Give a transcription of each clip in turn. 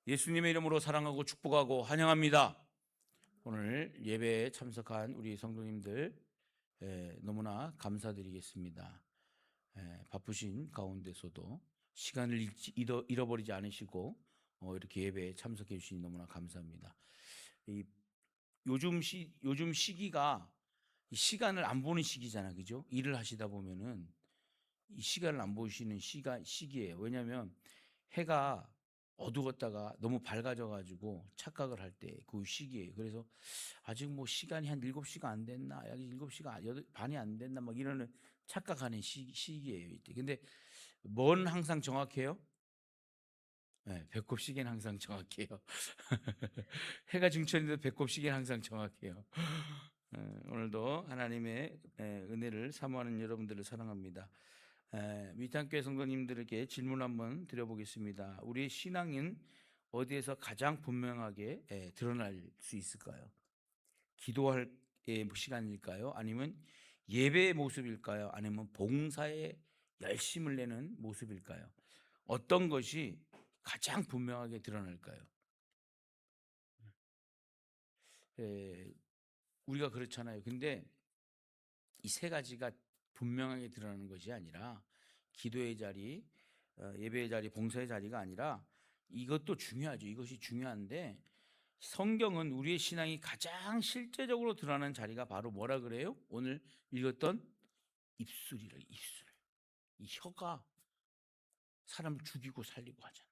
예수님의 이름으로 사랑하고 축복하고 환영합니다. 오늘 예배에 참석한 우리 성도님들 너무나 감사드리겠습니다. 바쁘신 가운데서도 시간을 잃어버리지 않으시고 이렇게 예배에 참석해 주시니 너무나 감사합니다. 요즘 시기가 시간을 안 보는 시기잖아, 그죠? 일을 하시다 보면은 이 시간을 안 보시는 시기예요. 왜냐하면 해가 어두웠다가 너무 밝아져 가지고 착각을 할 때 그 시기예요. 그래서 아직 뭐 시간이 한 7시가 안 됐나? 아직 7시가 반이 안 됐나? 막 이러는 착각하는 시기예요, 이때. 근데 뭔 항상 정확해요? 네, 배꼽 시계는 항상 정확해요. 해가 중천인데 배꼽 시계는 항상 정확해요. 오늘도 하나님의 은혜를 사모하는 여러분들을 사랑합니다. 위탄교회 성도님들에게 질문 한번 드려보겠습니다. 우리의 신앙은 어디에서 가장 분명하게 드러날 수 있을까요? 기도할 시간일까요? 아니면 예배의 모습일까요? 아니면 봉사에 열심을 내는 모습일까요? 어떤 것이 가장 분명하게 드러날까요? 우리가 그렇잖아요. 근데 이 세 가지가 분명하게 드러나는 것이 아니라 기도의 자리, 예배의 자리, 봉사의 자리가 아니라 이것도 중요하죠. 이것이 중요한데 성경은 우리의 신앙이 가장 실제적으로 드러나는 자리가 바로 뭐라 그래요? 오늘 읽었던 입술이래, 입술. 이 혀가 사람을 죽이고 살리고 하잖아요.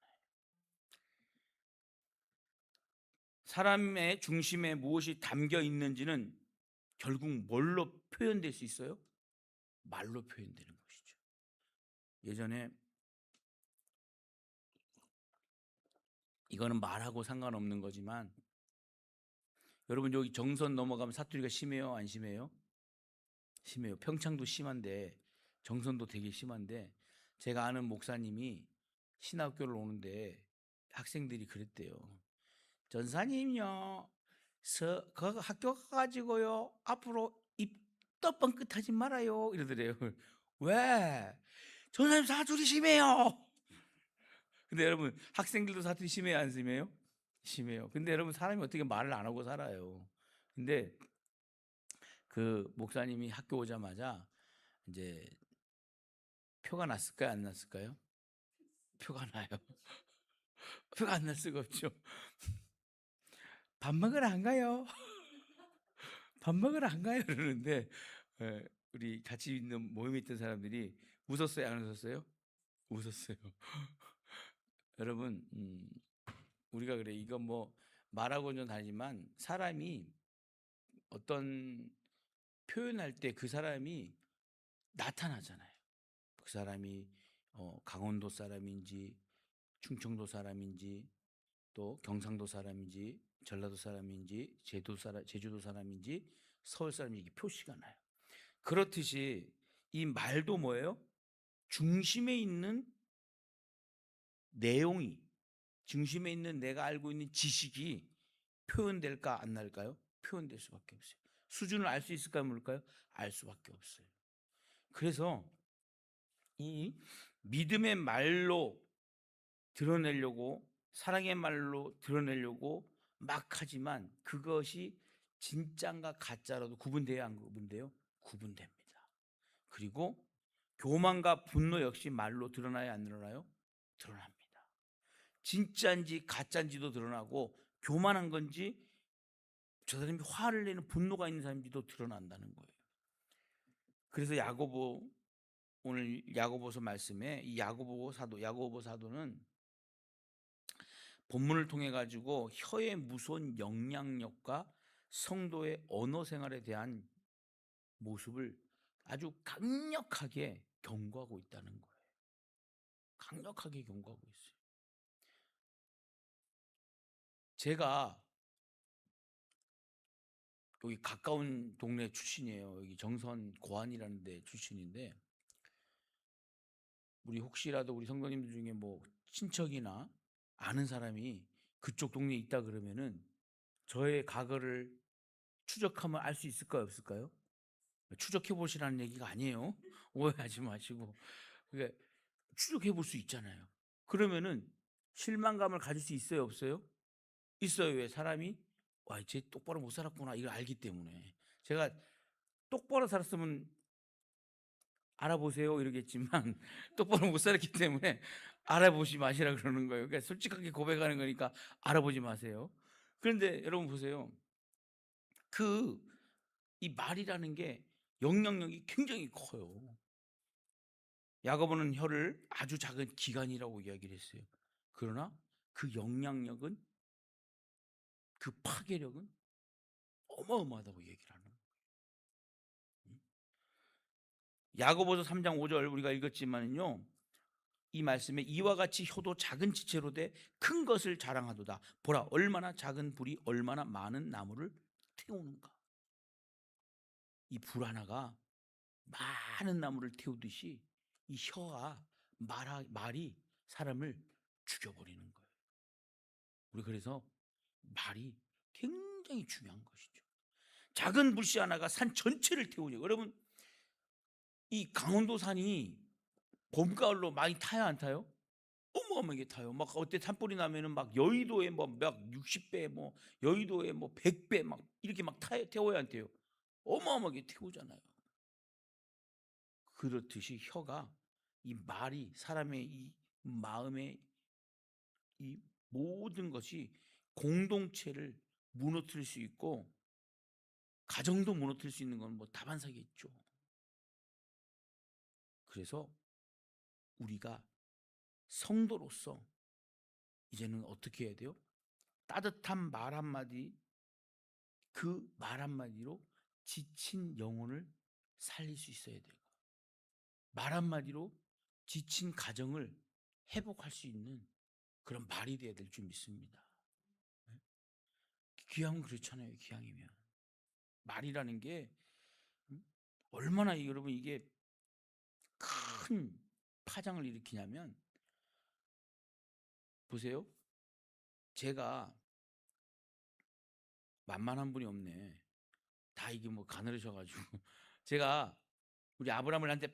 사람의 중심에 무엇이 담겨 있는지는 결국 뭘로 표현될 수 있어요? 말로 표현되는 것이죠. 예전에 이거는 말하고 상관없는 거지만 여러분 여기 정선 넘어가면 사투리가 심해요? 안 심해요? 심해요. 평창도 심한데 정선도 되게 심한데 제가 아는 목사님이 신학교를 오는데 학생들이 그랬대요. 전사님요, 그 학교 가가지고요 앞으로 입 떠뻥끗하지 말아요 이러더래요. 왜? 전사님 사투리 심해요. 근데 여러분 학생들도 사투리 심해요 안 심해요? 심해요. 근데 여러분 사람이 어떻게 말을 안 하고 살아요. 근데 그 목사님이 학교 오자마자 이제 표가 났을까요 안 났을까요? 표가 나요. 표가 안 날 수가 없죠. 밥 먹으러 안 가요. 밥 먹으러 안 가요 그러는데 우리 같이 있는 모임에 있던 사람들이 웃었어요 안 웃었어요? 웃었어요. 여러분 우리가 그래 이건 뭐 말하고는 다르지만 사람이 어떤 표현할 때 그 사람이 나타나잖아요. 그 사람이 강원도 사람인지 충청도 사람인지 또 경상도 사람인지 전라도 사람인지 제주도 사람인지 서울 사람인지 표시가 나요. 그렇듯이 이 말도 뭐예요? 중심에 있는 내용이, 중심에 있는 내가 알고 있는 지식이 표현될까 안 날까요? 표현될 수밖에 없어요. 수준을 알 수 있을까요? 모를까요? 알 수밖에 없어요. 그래서 이 믿음의 말로 드러내려고, 사랑의 말로 드러내려고 막 하지만 그것이 진짜인가 가짜라도 구분돼야 안 구분돼요? 구분됩니다. 그리고 교만과 분노 역시 말로 드러나야 안 드러나요? 드러납니다. 진짜인지 가짜인지도 드러나고 교만한 건지 저 사람이 화를 내는 분노가 있는 사람인지도 드러난다는 거예요. 그래서 오늘 야고보서 말씀에 이 야고보 사도는 본문을 통해 가지고 혀의 무서운 영향력과 성도의 언어 생활에 대한 모습을 아주 강력하게 경고하고 있다는 거예요. 강력하게 경고하고 있어요. 제가 여기 가까운 동네 출신이에요. 여기 정선 고안이라는 데 출신인데 혹시라도 우리 성도님들 중에 뭐 친척이나 아는 사람이 그쪽 동네에 있다 그러면은 저의 과거를 추적하면 알 수 있을까요, 없을까요? 추적해 보시라는 얘기가 아니에요. 오해하지 마시고. 그러니까 추적해 볼 수 있잖아요. 그러면은 실망감을 가질 수 있어요, 없어요? 있어요. 왜? 사람이 '와 쟤 똑바로 못 살았구나.' 이걸 알기 때문에. 제가 똑바로 살았으면 "알아보세요." 이러겠지만 똑바로 못 살았기 때문에 알아보지 마시라 그러는 거예요. 그러니까 솔직하게 고백하는 거니까 알아보지 마세요. 그런데 여러분 보세요. 그 이 말이라는 게 영향력이 굉장히 커요. 야고보는 혀를 아주 작은 기관이라고 이야기를 했어요. 그러나 그 영향력은, 그 파괴력은 어마어마하다고 얘기를 하는 거예요. 음. 야고보서 3장 5절 우리가 읽었지만은요. 이 말씀에 이와 같이 혀도 작은 지체로 돼 큰 것을 자랑하도다. 보라 얼마나 작은 불이 얼마나 많은 나무를 태우는가. 이 불 하나가 많은 나무를 태우듯이 이 혀가 말이 사람을 죽여버리는 거예요. 우리 그래서 말이 굉장히 중요한 것이죠. 작은 불씨 하나가 산 전체를 태우죠. 여러분 이 강원도 산이 봄 가을로 많이 타야 안 타요? 어마어마하게 타요. 막 어때 산불이 나면은 막 여의도에 뭐 막 60배 뭐 여의도에 뭐 100배 막 이렇게 막 태워야 안 태요? 어마어마하게 태우잖아요. 그렇듯이 혀가 이 말이 사람의 이 마음의 이 모든 것이 공동체를 무너뜨릴 수 있고 가정도 무너뜨릴 수 있는 건 뭐 다반사겠죠. 그래서 우리가 성도로서 이제는 어떻게 해야 돼요? 따뜻한 말 한마디, 그 말 한마디로 지친 영혼을 살릴 수 있어야 돼요. 말 한마디로 지친 가정을 회복할 수 있는 그런 말이 돼야 될 줄 믿습니다. 네? 귀향은 그렇잖아요. 귀향이면 말이라는 게 음? 얼마나 여러분 이게 큰 파장을 일으키냐면 보세요. 제가 만만한 분이 없네. 다 이게 뭐 가늘으셔 가지고 제가 우리 아브라함을 한테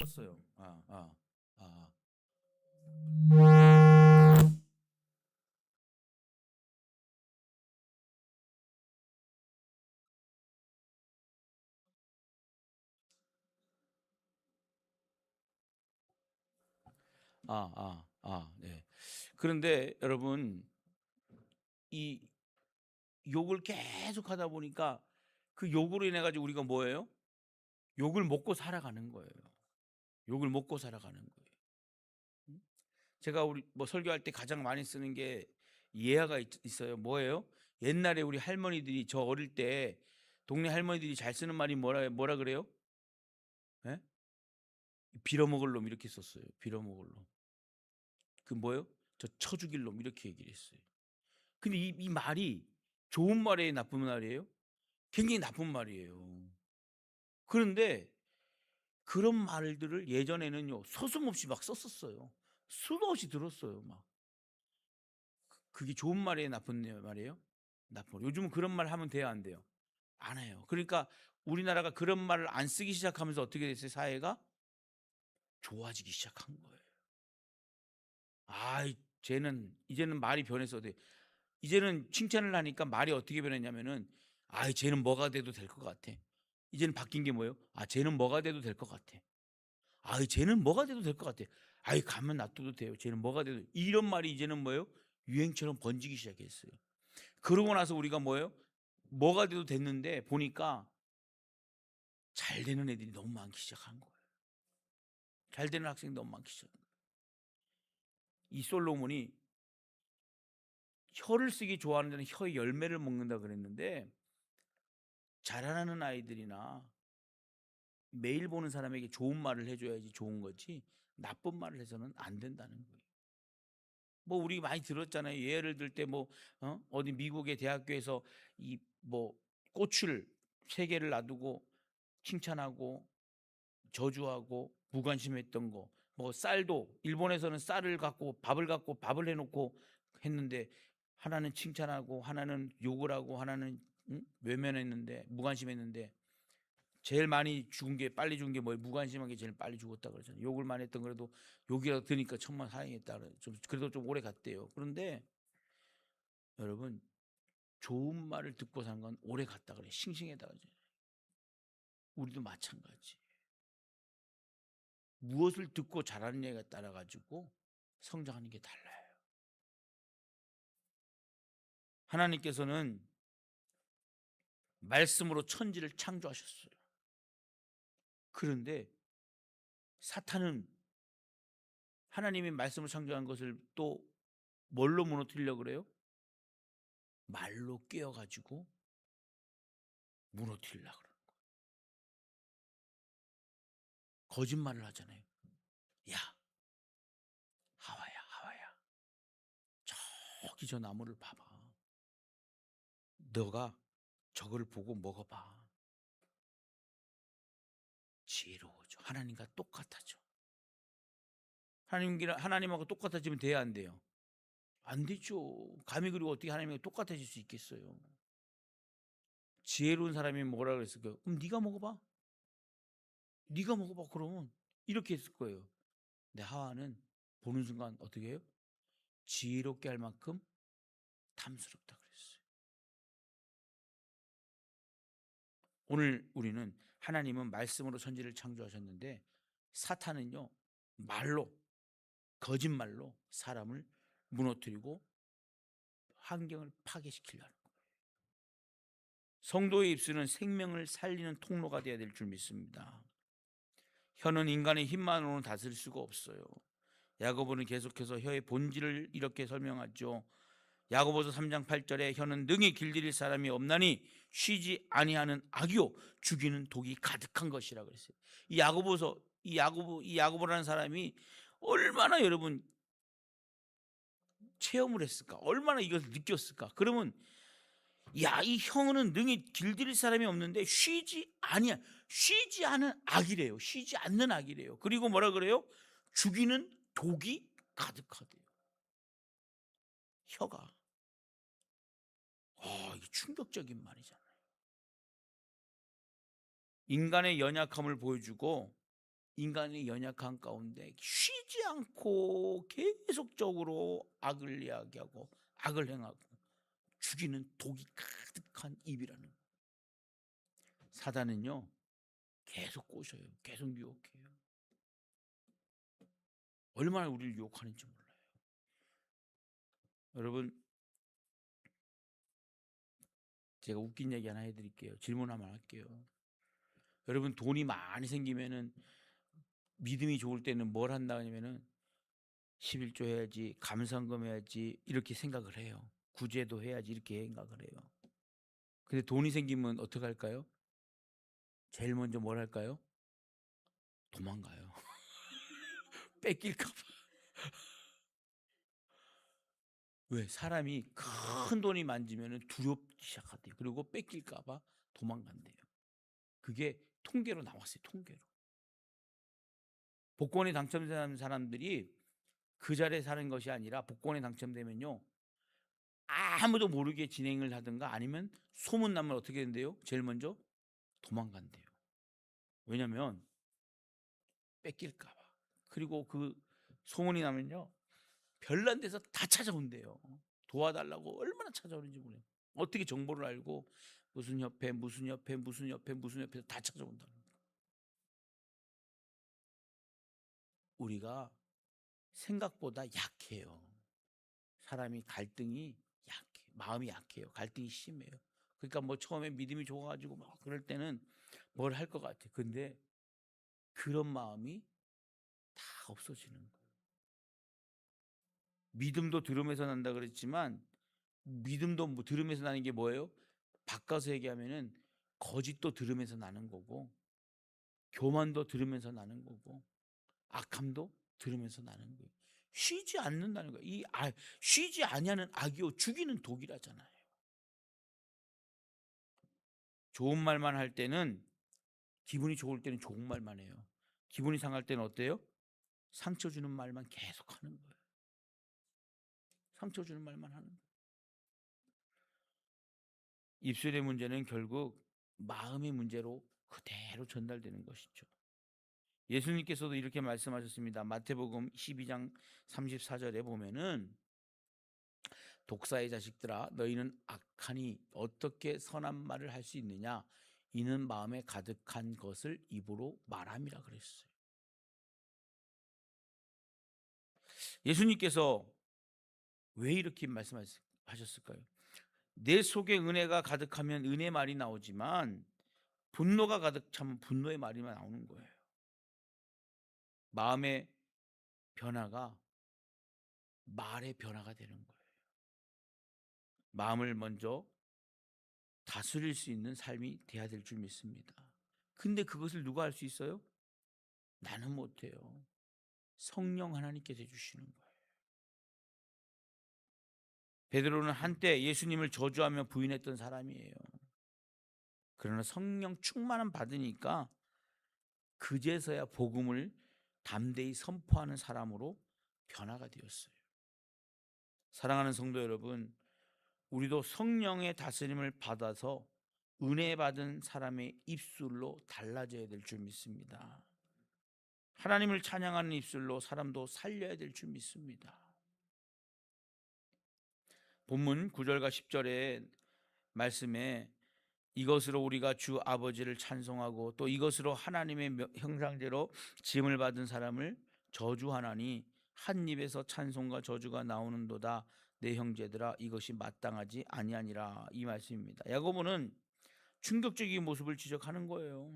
썼어요. 아. 네. 그런데 여러분, 이 욕을 계속 하다 보니까 그 욕으로 인해 가지고 우리가 뭐예요? 욕을 먹고 살아가는 거예요. 욕을 먹고 살아가는 거예요. 음? 제가 우리 뭐 설교할 때 가장 많이 쓰는 게 예화가 있어요. 뭐예요? 옛날에 우리 할머니들이, 저 어릴 때 동네 할머니들이 잘 쓰는 말이 뭐라 그래요? 예? 빌어먹을 놈 이렇게 썼어요. 빌어먹을 놈. 그 뭐예요? 저 쳐 죽일 놈 이렇게 얘기를 했어요. 근데 이 말이 좋은 말이에요, 나쁜 말이에요? 굉장히 나쁜 말이에요. 그런데 그런 말들을 예전에는요, 서슴없이 막 썼었어요. 수도 없이 들었어요, 막. 그게 좋은 말이에요, 나쁜 말이에요? 나쁜 말. 요즘은 그런 말 하면 돼요, 안 돼요? 안 해요. 그러니까 우리나라가 그런 말을 안 쓰기 시작하면서 어떻게 됐어요, 사회가? 좋아지기 시작한 거예요. 아이, 이제는 말이 변해서 이제는 칭찬을 하니까 말이 어떻게 변했냐면은, 아이, 쟤는 뭐가 돼도 될 것 같아. 이제는 바뀐 게 뭐예요? 아, 쟤는 뭐가 돼도 될 것 같아. 아이, 쟤는 뭐가 돼도 될 것 같아. 아이, 가면 놔둬도 돼요. 쟤는 뭐가 돼도. 이런 말이 이제는 뭐예요? 유행처럼 번지기 시작했어요. 그러고 나서 우리가 뭐예요? 뭐가 돼도 됐는데 보니까 잘 되는 애들이 너무 많기 시작한 거예요. 잘 되는 학생이 너무 많기 시작한 거예요. 이 솔로몬이 혀를 쓰기 좋아하는 데는 혀의 열매를 먹는다 그랬는데, 자라나는 아이들이나 매일 보는 사람에게 좋은 말을 해줘야지 좋은 거지, 나쁜 말을 해서는 안 된다는 거예요. 뭐 우리 많이 들었잖아요. 예를 들 때 뭐 어디 미국의 대학교에서 이 뭐 꽃을 3개를 놔두고 칭찬하고 저주하고 무관심했던 거. 뭐 쌀도 일본에서는 쌀을 갖고 밥을 해놓고 했는데, 하나는 칭찬하고 하나는 욕을 하고 하나는 외면했는데, 무관심했는데, 제일 많이 죽은 게, 빨리 죽은 게 뭐예요? 무관심한 게 제일 빨리 죽었다 그러잖아요. 욕을 많이 했던 그래도 욕이라도 드니까 천만 다행이었다 그래. 좀 그래도 좀 오래 갔대요. 그런데 여러분, 좋은 말을 듣고 산 건 오래 갔다 그래. 싱싱하다 그러죠. 우리도 마찬가지. 무엇을 듣고 자라느냐에 따라 가지고 성장하는 게 달라요. 하나님께서는 말씀으로 천지를 창조하셨어요. 그런데 사탄은 하나님이 말씀을 창조한 것을 또 뭘로 무너뜨리려고 그래요? 말로 깨어가지고 무너뜨리려고 그래요. 거짓말을 하잖아요. 야, 하와야, 저기 저 나무를 봐봐. 너가 저걸 보고 먹어봐. 지혜로워져. 하나님과 똑같아져. 하나님하고 똑같아지면 돼야 안 돼요? 안 되죠. 감히 그리고 어떻게 하나님하고 똑같아질 수 있겠어요? 지혜로운 사람이 뭐라 그랬을까요? 그럼 네가 먹어봐. 네가 먹어봐. 그러면 이렇게 했을 거예요. 근데 하와는 보는 순간 어떻게 해요? 지혜롭게 할 만큼 탐스럽다 그랬어요. 오늘 우리는, 하나님은 말씀으로 천지를 창조하셨는데 사탄은요, 말로, 거짓말로 사람을 무너뜨리고 환경을 파괴시키려는 거예요. 성도의 입술은 생명을 살리는 통로가 되어야 될 줄 믿습니다. 혀는 인간의 힘만으로는 다스릴 수가 없어요. 야고보는 계속해서 혀의 본질을 이렇게 설명하죠. 야고보서 3장 8절에 혀는 능히 길들일 사람이 없나니 쉬지 아니하는 악이요 죽이는 독이 가득한 것이라 그랬어요. 이 야고보라는 사람이 얼마나 여러분 체험을 했을까? 얼마나 이것을 느꼈을까? 그러면 이 혀는 능히 길들일 사람이 없는데 쉬지 않은 악이래요. 쉬지 않는 악이래요. 그리고 뭐라 그래요? 죽이는 독이 가득하대요. 혀가. 이게 충격적인 말이잖아요. 인간의 연약함을 보여주고 인간의 연약한 가운데 쉬지 않고 계속적으로 악을 이야기하고 악을 행하고 죽이는 독이 가득한 입이라는 거예요. 사단은요 계속 꼬셔요. 계속 유혹해요. 얼마나 우리를 유혹하는지 몰라요. 여러분, 제가 웃긴 얘기 하나 해드릴게요. 질문 한번 할게요. 여러분, 돈이 많이 생기면은 믿음이 좋을 때는 뭘 한다 하냐면은 11조 해야지, 감사헌금 해야지 이렇게 생각을 해요. 구제도 해야지 이렇게 생각을 해요. 근데 돈이 생기면 어떻게 할까요? 제일 먼저 뭘 할까요? 도망가요. 뺏길까 봐. 왜? 사람이 큰 돈이 만지면 두렵기 시작하대요. 그리고 뺏길까 봐 도망간대요. 그게 통계로 나왔어요. 통계로. 복권에 당첨된 사람들이 그 자리에 사는 것이 아니라 복권에 당첨되면요 아무도 모르게 진행을 하든가 아니면 소문나면 어떻게 된대요? 제일 먼저 도망간대요. 왜냐면 뺏길까 봐. 그리고 그 소문이 나면요 별난 데서 다 찾아온대요. 도와달라고 얼마나 찾아오는지 몰라요. 어떻게 정보를 알고 무슨 협회 무슨 협회 무슨 협회 무슨 협회에서 다 찾아온다는 거예요. 우리가 생각보다 약해요. 사람이 갈등이 약해. 마음이 약해요. 갈등이 심해요. 그러니까 뭐 처음에 믿음이 좋아가지고 막 그럴 때는 뭘 할 것 같아. 근데 그런 마음이 다 없어지는 거예요. 믿음도 들음에서 난다 그랬지만 믿음도 뭐 들음에서 나는 게 뭐예요? 바꿔서 얘기하면은 거짓도 들으면서 나는 거고 교만도 들으면서 나는 거고 악함도 들으면서 나는 거예요. 쉬지 않는다는 거예요. 쉬지 아니하는 악이요 죽이는 독이라잖아요. 좋은 말만 할 때는 기분이 좋을 때는 좋은 말만 해요. 기분이 상할 때는 어때요? 상처 주는 말만 계속 하는 거예요. 상처 주는 말만 하는 거예요. 입술의 문제는 결국 마음의 문제로 그대로 전달되는 것이죠. 예수님께서도 이렇게 말씀하셨습니다. 마태복음 12장 34절에 보면은 독사의 자식들아 너희는 악하니 어떻게 선한 말을 할 수 있느냐 이는 마음에 가득한 것을 입으로 말함이라 그랬어요. 예수님께서 왜 이렇게 말씀하셨을까요? 내 속에 은혜가 가득하면 은혜 말이 나오지만 분노가 가득 차면 분노의 말이만 나오는 거예요. 마음의 변화가 말의 변화가 되는 거예요. 마음을 먼저 다스릴 수 있는 삶이 돼야 될 줄 믿습니다. 근데 그것을 누가 할 수 있어요? 나는 못해요. 성령 하나님께서 해주시는 거예요. 베드로는 한때 예수님을 저주하며 부인했던 사람이에요. 그러나 성령 충만함 받으니까 그제서야 복음을 담대히 선포하는 사람으로 변화가 되었어요. 사랑하는 성도 여러분, 우리도 성령의 다스림을 받아서 은혜 받은 사람의 입술로 달라져야 될 줄 믿습니다. 하나님을 찬양하는 입술로 사람도 살려야 될 줄 믿습니다. 본문 9절과 10절의 말씀에 이것으로 우리가 주 아버지를 찬송하고 또 이것으로 하나님의 형상대로 지음을 받은 사람을 저주하나니 한 입에서 찬송과 저주가 나오는도다. 내 형제들아 이것이 마땅하지 아니하니라. 이 말씀입니다. 야고보는 충격적인 모습을 지적하는 거예요.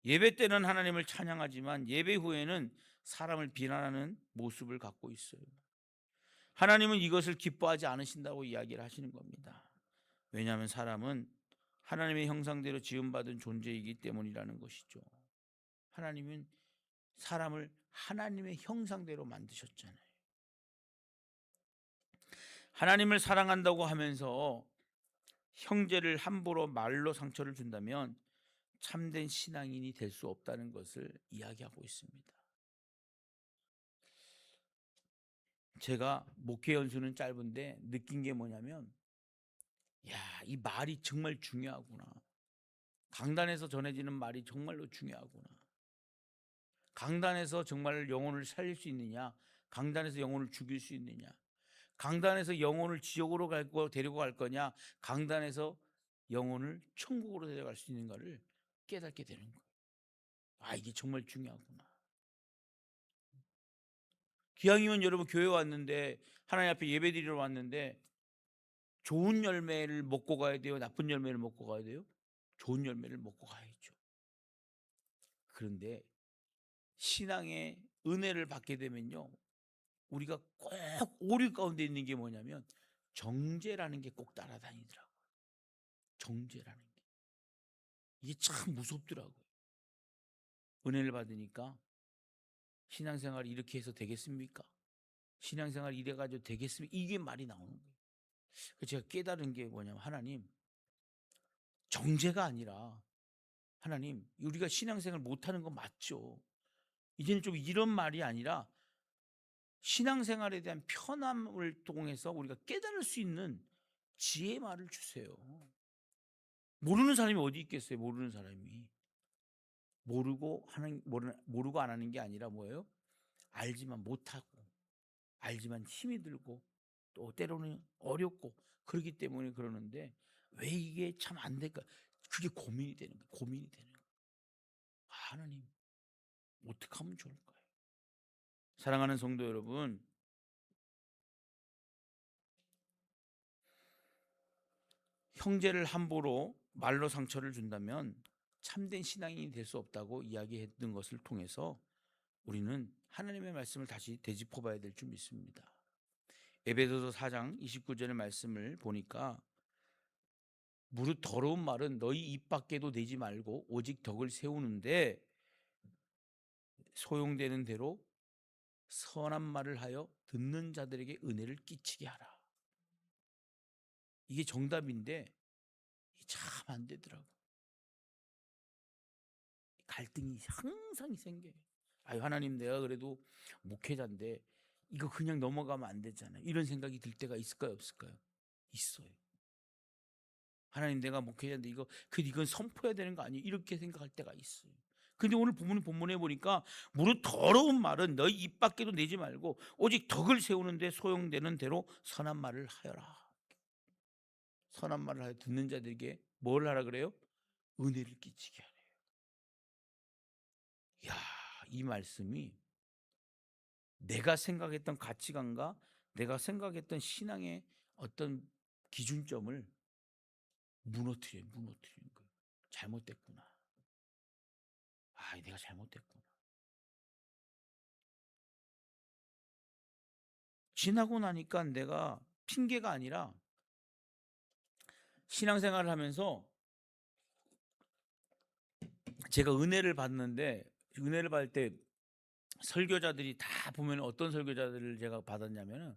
예배 때는 하나님을 찬양하지만 예배 후에는 사람을 비난하는 모습을 갖고 있어요. 하나님은 이것을 기뻐하지 않으신다고 이야기를 하시는 겁니다. 왜냐하면 사람은 하나님의 형상대로 지음받은 존재이기 때문이라는 것이죠. 하나님은 사람을 하나님의 형상대로 만드셨잖아요. 하나님을 사랑한다고 하면서 형제를 함부로 말로 상처를 준다면 참된 신앙인이 될 수 없다는 것을 이야기하고 있습니다. 제가 목회 연수는 짧은데 느낀 게 뭐냐면 이 말이 정말 중요하구나. 강단에서 전해지는 말이 정말로 중요하구나. 강단에서 정말 영혼을 살릴 수 있느냐? 강단에서 영혼을 죽일 수 있느냐? 강단에서 영혼을 지옥으로 데리고 갈 거냐? 강단에서 영혼을 천국으로 데려갈 수 있는가를 깨닫게 되는 거예요. 아, 이게 정말 중요하구나. 기왕이면 여러분 교회 왔는데, 하나님 앞에 예배드리러 왔는데 좋은 열매를 먹고 가야 돼요? 나쁜 열매를 먹고 가야 돼요? 좋은 열매를 먹고 가야죠. 그런데 신앙의 은혜를 받게 되면요, 우리가 꼭 오류 가운데 있는 게 뭐냐면 정죄라는 게 꼭 따라다니더라고요. 정죄라는 게. 이게 참 무섭더라고요. 은혜를 받으니까 신앙생활 이렇게 해서 되겠습니까? 신앙생활 이래가지고 되겠습니까? 이게 말이 나오는 거예요. 제가 깨달은 게 뭐냐면, 하나님, 정죄가 아니라 하나님, 우리가 신앙생활 못하는 거 맞죠. 이제는 좀 이런 말이 아니라 신앙생활에 대한 편함을 통해서 우리가 깨달을 수 있는 지혜의 말을 주세요. 모르는 사람이 어디 있겠어요? 모르는 사람이. 모르고 안 하는 게 아니라 뭐예요? 알지만 못하고, 알지만 힘이 들고, 또 때로는 어렵고, 그렇기 때문에 그러는데 왜 이게 참 안 될까? 그게 고민이 되는 거예요. 고민이 되는 거예요. 하나님, 어떻게 하면 좋을까요? 사랑하는 성도 여러분, 형제를 함부로 말로 상처를 준다면 참된 신앙인이 될 수 없다고 이야기했던 것을 통해서 우리는 하나님의 말씀을 다시 되짚어 봐야 될 줄 믿습니다. 에베소서 4장 29절의 말씀을 보니까, 무릇 더러운 말은 너희 입 밖에도 내지 말고 오직 덕을 세우는데 소용되는 대로 선한 말을 하여 듣는 자들에게 은혜를 끼치게 하라. 이게 정답인데 참 안 되더라고. 갈등이 항상 생겨요. 아유, 하나님, 내가 그래도 목회자인데 이거 그냥 넘어가면 안 되잖아요. 이런 생각이 들 때가 있을까요, 없을까요? 있어요. 하나님, 내가 목회자인데 이건 선포해야 되는 거 아니에요? 이렇게 생각할 때가 있어요. 근데 오늘 본문에 보니까, 무릇 더러운 말은 너희 입 밖에도 내지 말고 오직 덕을 세우는데 소용되는 대로 선한 말을 하여라. 선한 말을 하여 듣는 자들에게 뭘 하라 그래요? 은혜를 끼치게 하래요. 이야, 이 말씀이 내가 생각했던 가치관과 내가 생각했던 신앙의 어떤 기준점을 무너뜨리는 거예요. 잘못됐구나. 아, 내가 잘못됐구나. 지나고 나니까 내가 핑계가 아니라, 신앙생활을 하면서 제가 은혜를 받는데, 은혜를 받을 때 설교자들이 다 보면 어떤 설교자들을 제가 받았냐면은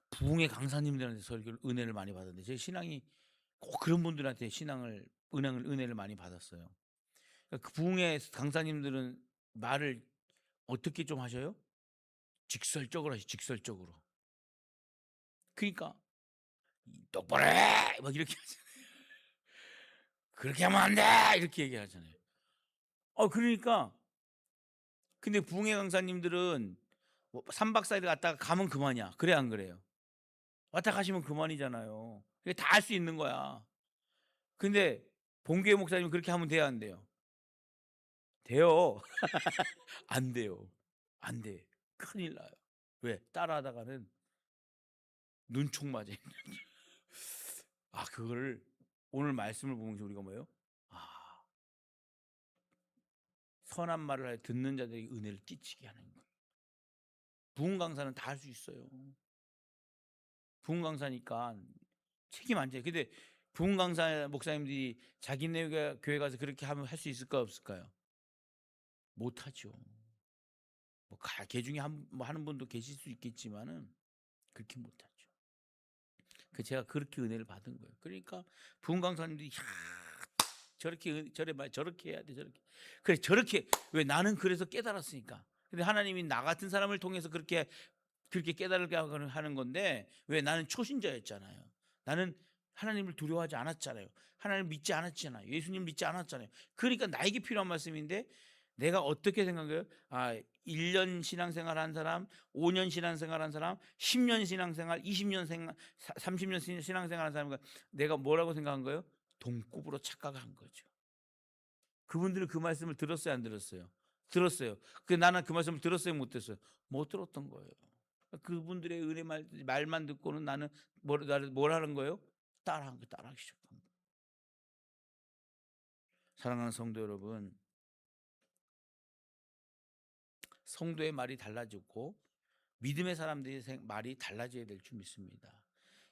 부흥의 강사님들한테 은혜를 많이 받았는데, 제 신앙이 꼭 그런 분들한테 은혜를 많이 받았어요. 그러니까 그 부흥의 강사님들은 말을 어떻게 좀 하셔요? 직설적으로 하시, 직설적으로. 그러니까 똑바로 해! 막 이렇게 하잖아요. 그렇게 하면 안 돼! 이렇게 얘기하잖아요. 그러니까, 근데 부흥회 강사님들은 뭐 3박 4일 갔다가 가면 그만이야. 그래, 안 그래요? 왔다 가시면 그만이잖아요. 그게 다 할 수 있는 거야. 근데 본교회 목사님은 그렇게 하면 돼요, 안 돼요? 돼요. 안 돼요. 안 돼. 큰일 나요. 왜? 따라하다가는 눈총 맞아요. 그거를 오늘 말씀을 보면서 우리가 뭐예요? 선한 말을 하여 듣는 자들에게 은혜를 끼치게 하는 거예요. 부흥 강사는 다 할 수 있어요. 부흥 강사니까 책임 안 져요. 근데 부흥 강사 목사님들이 자기네 교회 가서 그렇게 하면 할 수 있을까요, 없을까요? 못 하죠. 개 중에 하는 분도 계실 수 있겠지만은 그렇게 못 하죠. 제가 그렇게 은혜를 받은 거예요. 그러니까 부흥 강사님들이 저렇게 해야 돼, 저렇게. 그래, 저렇게. 왜? 나는 그래서 깨달았으니까. 근데 하나님이 나 같은 사람을 통해서 그렇게 깨달게 하는 건데, 왜? 나는 초신자였잖아요. 나는 하나님을 두려워하지 않았잖아요. 하나님을 믿지 않았잖아요. 예수님 믿지 않았잖아요. 그러니까 나에게 필요한 말씀인데 내가 어떻게 생각해요? 1년 신앙생활 한 사람, 5년 신앙생활 한 사람, 10년 신앙생활, 20년 생활, 30년 신앙생활 한 사람과 내가 뭐라고 생각한 거예요? 동급으로 착각한 거죠. 그분들은 그 말씀을 들었어요, 안 들었어요? 들었어요. 근데 나는 그 말씀을 들었어요, 못 들었어요? 못 들었던 거예요. 그분들의 은혜 말만 듣고는 나는 나를 뭘 하는 거예요? 따라하기 시작한 거예요. 사랑하는 성도 여러분, 성도의 말이 달라졌고 믿음의 사람들의 말이 달라져야 될 줄 믿습니다.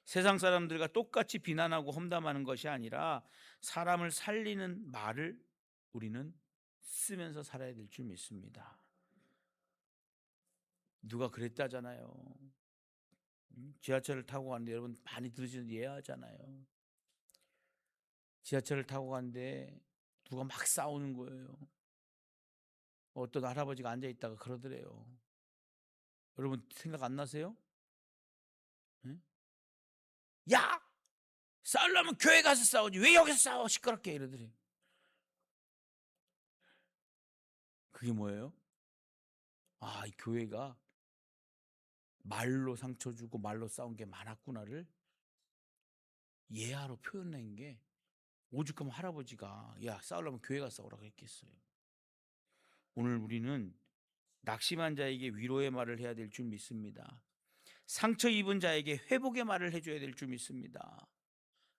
세상 사람들과 똑같이 비난하고 험담하는 것이 아니라 사람을 살리는 말을 우리는 쓰면서 살아야 될 줄 믿습니다. 누가 그랬다잖아요. 지하철을 타고 가는데 여러분 많이 들으시는 예하잖아요. 지하철을 타고 가는데 누가 막 싸우는 거예요. 어떤 할아버지가 앉아 있다가 그러더래요. 여러분 생각 안 나세요? 응? 야! 싸우려면 교회 가서 싸우지 왜 여기서 싸워 시끄럽게 이러더래요. 그게 뭐예요? 이 교회가 말로 상처 주고 말로 싸운 게 많았구나를 예하로 표현한 게 오죽하면 할아버지가 야 싸우려면 교회 가서 싸우라고 했겠어요. 오늘 우리는 낙심한 자에게 위로의 말을 해야 될 줄 믿습니다. 상처 입은 자에게 회복의 말을 해줘야 될 줄 믿습니다.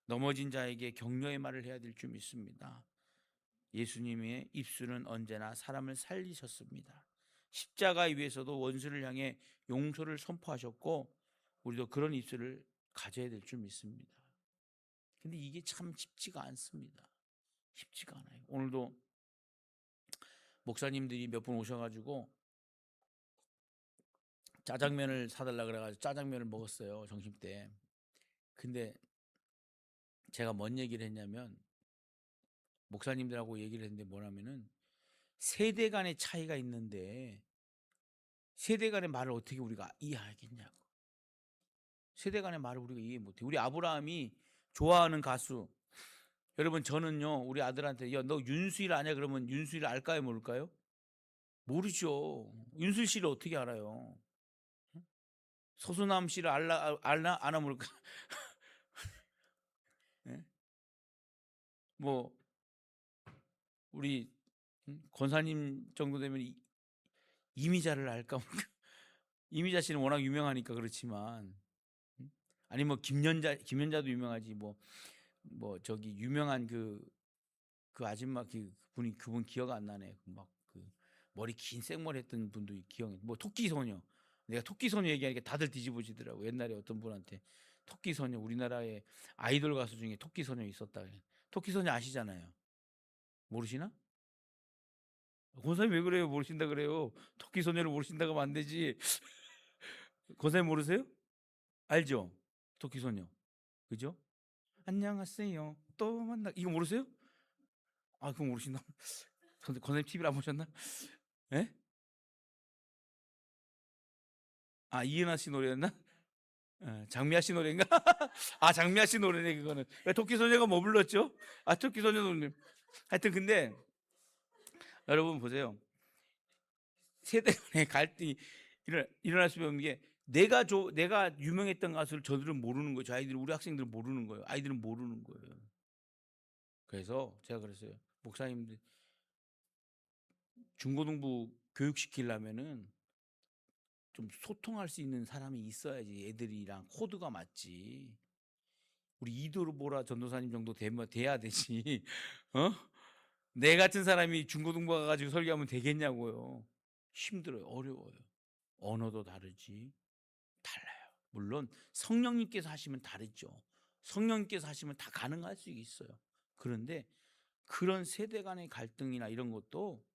넘어진 자에게 격려의 말을 해야 될 줄 믿습니다. 예수님의 입술은 언제나 사람을 살리셨습니다. 십자가 위에서도 원수를 향해 용서를 선포하셨고 우리도 그런 입술을 가져야 될 줄 믿습니다. 근데 이게 참 쉽지가 않습니다. 쉽지가 않아요. 오늘도 목사님들이 몇 분 오셔가지고 짜장면을 사달라 그래가지고 짜장면을 먹었어요. 점심때. 근데 제가 뭔 얘기를 했냐면 목사님들하고 얘기를 했는데 뭐냐면은 세대 간의 차이가 있는데 세대 간의 말을 어떻게 우리가 이해하겠냐고. 세대 간의 말을 우리가 이해 못해. 우리 아브라함이 좋아하는 가수. 여러분 저는요 우리 아들한테 야 너 윤수일 아냐 그러면 윤수일 알까요 모를까요? 모르죠. 윤수일 씨를 어떻게 알아요? 서수남 씨를 알나 아나 모를까? 예? 뭐 우리 권사님 정도 되면 이미자를 알까 모를까? 이미자 씨는 워낙 유명하니까 그렇지만 아니 뭐 김연자도 유명하지 뭐 저기 유명한 그 아줌마 그분 기억 안 나네. 막 그 머리 긴 생머리 했던 분도 기억이 뭐 토끼소녀. 내가 토끼소녀 얘기하니까 다들 뒤집어지더라고. 옛날에 어떤 분한테 토끼소녀 우리나라의 아이돌 가수 중에 토끼소녀 있었다. 토끼소녀 아시잖아요. 모르시나? 권사님 왜 그래요? 모르신다 그래요. 토끼소녀를 모르신다고 하면 안 되지. 권사님 모르세요? 알죠? 토끼소녀. 그죠? 안녕하세요. 또 만나. 이거 모르세요? 그거 모르시나? 권사님 TV를 안 보셨나? 예? 이은하 씨 노래였나? 장미아 씨 노래인가? 장미아 씨 노래네 그거는. 왜 토끼소녀가 뭐 불렀죠? 토끼소녀 노래. 하여튼 근데 여러분 보세요. 세대 간의 갈등이 일어날 수밖에 없는 게 내가 유명했던 가수를 저들은 모르는 거예요. 우리 학생들은 모르는 거예요. 아이들은 모르는 거예요. 그래서 제가 그랬어요. 목사님들 중고등부 교육시키려면은 좀 소통할 수 있는 사람이 있어야지 애들이랑 코드가 맞지. 우리 이도르보라 전도사님 정도 돼야 되지. 어? 내 같은 사람이 중고등부 가가지고 설교하면 되겠냐고요. 힘들어요. 어려워요. 언어도 다르지. 달라요. 물론 성령님께서 하시면 다르죠. 성령님께서 하시면 다 가능할 수 있어요. 그런데 그런 세대 간의 갈등이나 이런 것도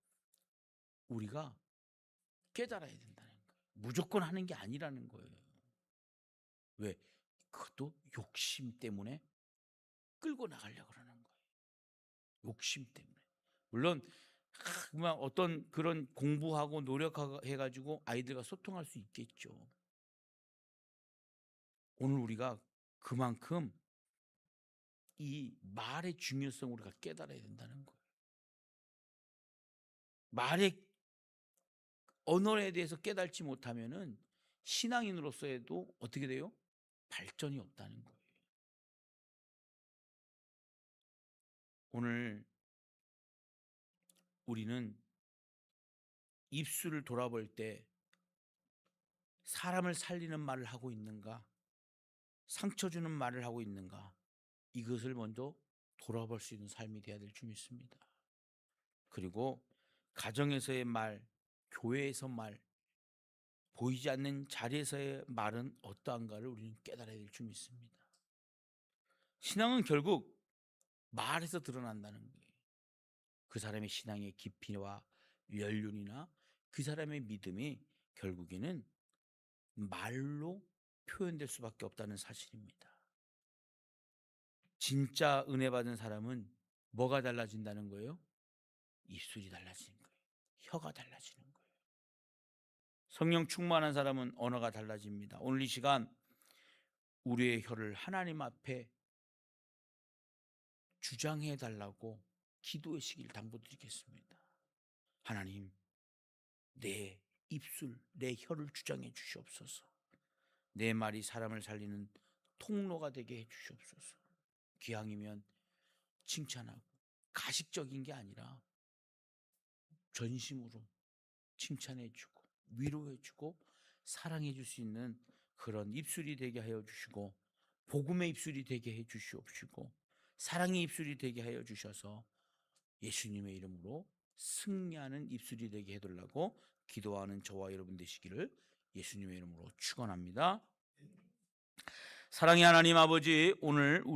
우리가 깨달아야 된다는 거예요. 무조건 하는 게 아니라는 거예요. 왜? 그것도 욕심 때문에 끌고 나가려고 그러는 거예요. 욕심 때문에. 물론 어떤 그런 공부하고 노력해가지고 아이들과 소통할 수 있겠죠. 오늘 우리가 그만큼 이 말의 중요성을 우리가 깨달아야 된다는 거예요. 말의 언어에 대해서 깨닫지 못하면은 신앙인으로서에도 어떻게 돼요? 발전이 없다는 거예요. 오늘 우리는 입술을 돌아볼 때 사람을 살리는 말을 하고 있는가, 상처 주는 말을 하고 있는가, 이것을 먼저 돌아볼 수 있는 삶이 되어야 될 줄 믿습니다. 그리고 가정에서의 말, 교회에서 말, 보이지 않는 자리에서의 말은 어떠한가를 우리는 깨달아야 될 줄 믿습니다. 신앙은 결국 말에서 드러난다는 거예요. 그 사람의 신앙의 깊이와 연륜이나 그 사람의 믿음이 결국에는 말로 표현될 수밖에 없다는 사실입니다. 진짜 은혜 받은 사람은 뭐가 달라진다는 거예요? 입술이 달라지는 거예요. 혀가 달라지는 거예요. 성령 충만한 사람은 언어가 달라집니다. 오늘 이 시간 우리의 혀를 하나님 앞에 주장해 달라고 기도하시길 당부드리겠습니다. 하나님, 내 입술, 내 혀를 주장해 주시옵소서. 내 말이 사람을 살리는 통로가 되게 해 주시옵소서. 기왕이면 칭찬하고 가식적인 게 아니라 전심으로 칭찬해 주고 위로해 주고 사랑해 줄 수 있는 그런 입술이 되게 하여 주시고, 복음의 입술이 되게 해 주시옵시고, 사랑의 입술이 되게 하여 주셔서 예수님의 이름으로 승리하는 입술이 되게 해달라고 기도하는 저와 여러분 되시기를 예수님의 이름으로 축원합니다. 사랑의 하나님 아버지, 오늘 우리